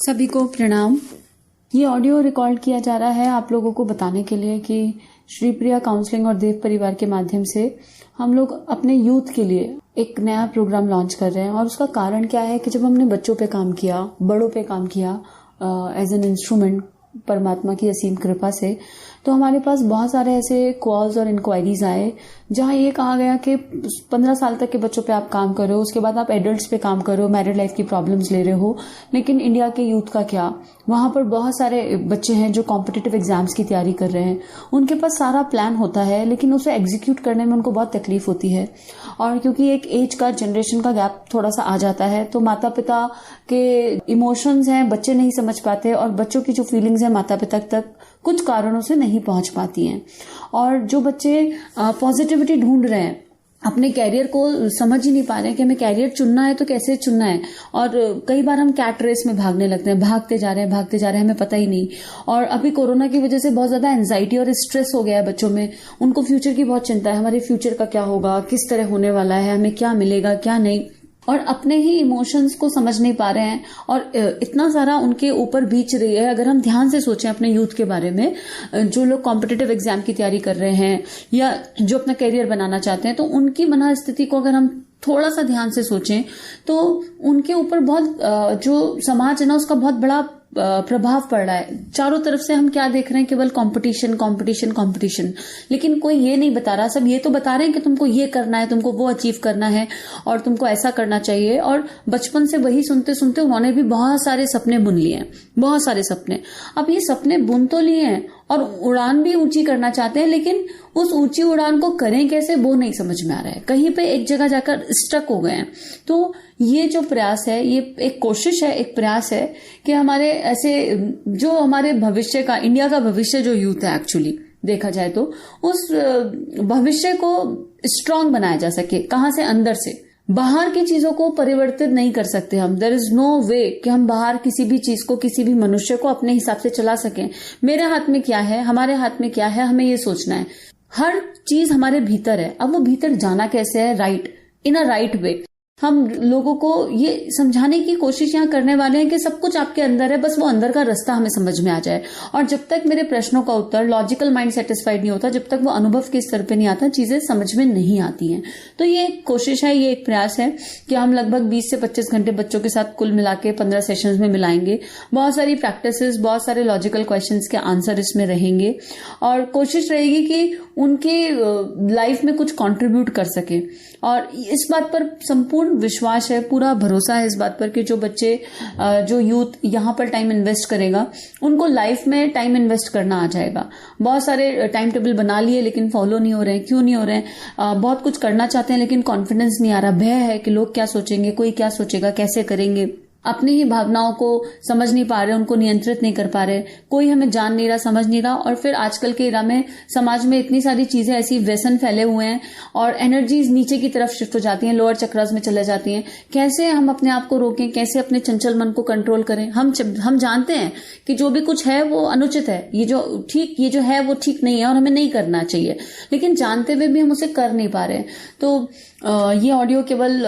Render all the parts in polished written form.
सभी को प्रणाम। ये ऑडियो रिकॉर्ड किया जा रहा है आप लोगों को बताने के लिए कि श्री प्रिया काउंसलिंग और देव परिवार के माध्यम से हम लोग अपने यूथ के लिए एक नया प्रोग्राम लॉन्च कर रहे हैं। और उसका कारण क्या है कि जब हमने बच्चों पे काम किया, बड़ों पे काम किया एज एन इंस्ट्रूमेंट परमात्मा की असीम कृपा से, तो हमारे पास बहुत सारे ऐसे कॉल्स और इंक्वायरीज आए जहां ये कहा गया कि 15 साल तक के बच्चों पे आप काम कर रहे हो, उसके बाद आप एडल्ट्स पे काम कर रहे हो, मैरिड लाइफ की प्रॉब्लम्स ले रहे हो, लेकिन इंडिया के यूथ का क्या? वहां पर बहुत सारे बच्चे हैं जो कॉम्पिटिटिव एग्जाम्स की तैयारी कर रहे हैं, उनके पास सारा प्लान होता है लेकिन उसे एग्जीक्यूट करने में उनको बहुत तकलीफ होती है। और क्योंकि एक एज का, जनरेशन का गैप थोड़ा सा आ जाता है, तो माता पिता के इमोशंस हैं बच्चे नहीं समझ पाते और बच्चों की जो फीलिंग्स हैं माता पिता तक कुछ कारणों से नहीं पहुंच पाती हैं। और जो बच्चे पॉजिटिविटी ढूंढ रहे हैं, अपने कैरियर को समझ ही नहीं पा रहे हैं कि हमें कैरियर चुनना है तो कैसे चुनना है, और कई बार हम कैट रेस में भागने लगते हैं, भागते जा रहे हैं, हमें पता ही नहीं। और अभी कोरोना की वजह से बहुत ज्यादा एंजाइटी और स्ट्रेस हो गया है बच्चों में, उनको फ्यूचर की बहुत चिंता है, हमारे फ्यूचर का क्या होगा, किस तरह होने वाला है, हमें क्या मिलेगा क्या नहीं, और अपने ही इमोशंस को समझ नहीं पा रहे हैं। और इतना सारा उनके ऊपर बीच रही है। अगर हम ध्यान से सोचें अपने यूथ के बारे में, जो लोग कॉम्पिटिटिव एग्जाम की तैयारी कर रहे हैं या जो अपना करियर बनाना चाहते हैं, तो उनकी मन स्थिति को अगर हम थोड़ा सा ध्यान से सोचें तो उनके ऊपर बहुत जो समाज है ना उसका बहुत बड़ा प्रभाव पड़ रहा है। चारों तरफ से हम क्या देख रहे हैं? केवल कंपटीशन कंपटीशन कंपटीशन, लेकिन कोई ये नहीं बता रहा। सब ये तो बता रहे हैं कि तुमको ये करना है, तुमको वो अचीव करना है और तुमको ऐसा करना चाहिए। और बचपन से वही सुनते सुनते उन्होंने भी बहुत सारे सपने बुन लिए हैं, बहुत सारे सपने। अब ये सपने बुन तो लिए हैं और उड़ान भी ऊंची करना चाहते हैं, लेकिन उस ऊंची उड़ान को करें कैसे वो नहीं समझ में आ रहा है। कहीं पे एक जगह जाकर स्टक हो गए हैं। तो ये जो प्रयास है, ये एक कोशिश है, एक प्रयास है कि हमारे ऐसे जो हमारे भविष्य का, इंडिया का भविष्य जो यूथ है एक्चुअली देखा जाए तो, उस भविष्य को स्ट्रांग बनाया जा सके। कहां से? अंदर से। बाहर की चीजों को परिवर्तित नहीं कर सकते हम। देयर इज नो वे कि हम बाहर किसी भी चीज को, किसी भी मनुष्य को अपने हिसाब से चला सकें। मेरे हाथ में क्या है, हमारे हाथ में क्या है, हमें ये सोचना है। हर चीज हमारे भीतर है। अब वो भीतर जाना कैसे है? Right, in a right way. हम लोगों को ये समझाने की कोशिश यहाँ करने वाले हैं कि सब कुछ आपके अंदर है, बस वो अंदर का रास्ता हमें समझ में आ जाए। और जब तक मेरे प्रश्नों का उत्तर, लॉजिकल माइंड सेटिस्फाइड नहीं होता, जब तक वो अनुभव के स्तर पे नहीं आता, चीजें समझ में नहीं आती हैं। तो ये एक कोशिश है, ये एक प्रयास है कि हम लगभग 20 से 25 घंटे बच्चों के साथ कुल मिला के 15 सेशंस में मिलाएंगे। बहुत सारी प्रैक्टिसेस, बहुत सारे लॉजिकल क्वेश्चंस के आंसर इसमें रहेंगे और कोशिश रहेगी कि उनके लाइफ में कुछ कॉन्ट्रीब्यूट कर सके। और इस बात पर संपूर्ण विश्वास है, पूरा भरोसा है इस बात पर कि जो बच्चे, जो यूथ यहाँ पर टाइम इन्वेस्ट करेगा, उनको लाइफ में टाइम इन्वेस्ट करना आ जाएगा। बहुत सारे टाइम टेबल बना लिए लेकिन फॉलो नहीं हो रहे हैं। क्यों नहीं हो रहे हैं? बहुत कुछ करना चाहते हैं लेकिन कॉन्फिडेंस नहीं आ रहा, भय है कि लोग क्या सोचेंगे, कोई क्या सोचेगा, कैसे करेंगे। अपनी ही भावनाओं को समझ नहीं पा रहे, उनको नियंत्रित नहीं कर पा रहे, कोई हमें जान नहीं रहा, समझ नहीं रहा। और फिर आजकल के इरा में समाज में इतनी सारी चीजें, ऐसी व्यसन फैले हुए हैं और एनर्जीज नीचे की तरफ शिफ्ट हो जाती हैं, लोअर चक्रास में चले जाती हैं। कैसे हम अपने आप को रोकें, कैसे अपने चंचल मन को कंट्रोल करें? हम जानते हैं कि जो भी कुछ है वो अनुचित है, ये जो है वो ठीक नहीं है और हमें नहीं करना चाहिए, लेकिन जानते हुए भी हम उसे कर नहीं पा रहे। तो ये ऑडियो केवल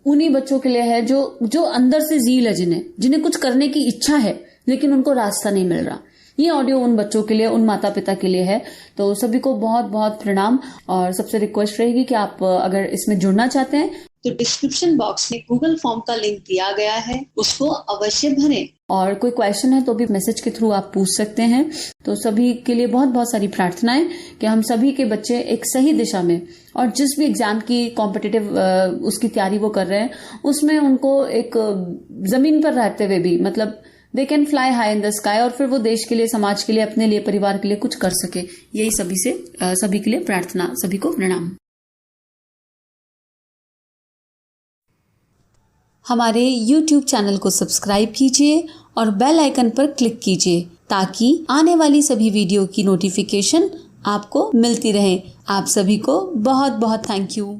उन्हीं बच्चों के लिए है जो अंदर से जील है, जिन्हें कुछ करने की इच्छा है लेकिन उनको रास्ता नहीं मिल रहा। ये ऑडियो उन बच्चों के लिए, उन माता पिता के लिए है। तो सभी को बहुत बहुत प्रणाम। और सबसे रिक्वेस्ट रहेगी कि आप अगर इसमें जुड़ना चाहते हैं तो डिस्क्रिप्शन बॉक्स में गूगल फॉर्म का लिंक दिया गया है, उसको अवश्य भरें। और कोई क्वेश्चन है तो भी मैसेज के थ्रू आप पूछ सकते हैं। तो सभी के लिए बहुत बहुत सारी प्रार्थनाएं कि हम सभी के बच्चे एक सही दिशा में, और जिस भी एग्जाम की कॉम्पिटिटिव उसकी तैयारी वो कर रहे हैं, उसमें उनको एक जमीन पर रहते हुए भी, मतलब they can fly high in the sky, और फिर वो देश के लिए, समाज के लिए, अपने लिए, परिवार के लिए कुछ कर सके। यही सभी के लिए प्रार्थना। सभी को प्रणाम। हमारे YouTube चैनल को सब्सक्राइब कीजिए और बेल आइकन पर क्लिक कीजिए ताकि आने वाली सभी वीडियो की नोटिफिकेशन आपको मिलती रहे। आप सभी को बहुत बहुत थैंक यू।